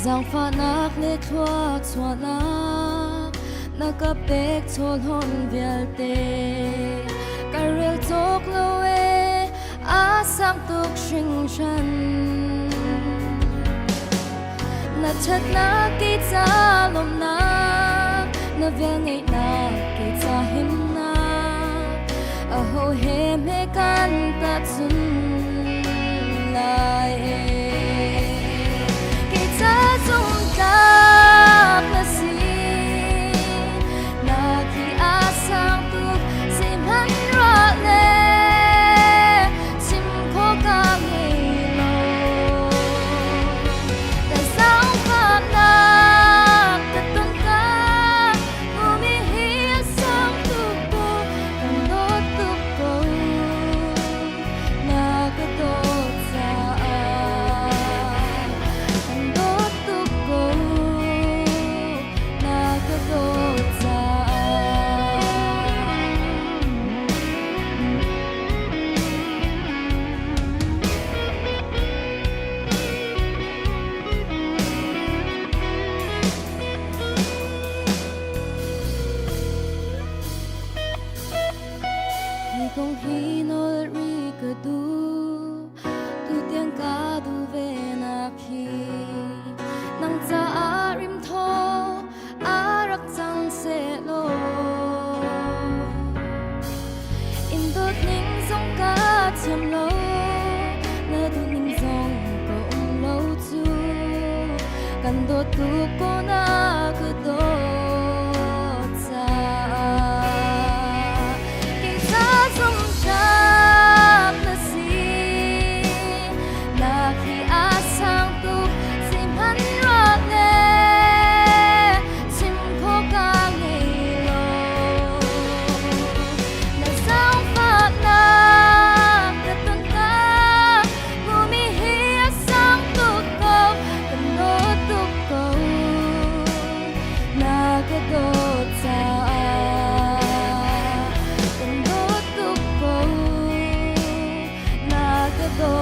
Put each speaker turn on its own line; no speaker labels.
giang pha nak le thua chua nak na ka pek chol hon vial te karel tok loe a sam tuk shing shan na chat na ki cha lom na na vial ngai na ki cha him na a ho he me kan ta chun lai ki cha zum ta na si na ki a sang tu sim han ra le sim ko ka mi lo ta sang pa na ta tun ka u mi hi sang tu ko no tu ko na ka to sa no tu ko na ka to sa hi kong hi nol ri ka du tu tiang ka du ve na khi nang cha a rim tho a rak chang se lo in dot ning song ka cham lo na du ning song ko lo chu kan do tu ko na ka do cha ki cha zum cha na si na khi a sang tu sim han ra ne sim ko ka ngai lo na sang pa na ka tun ka mu mi hi a sang tu ko kan no tu ko na ka do cha kan no tu ko na ka do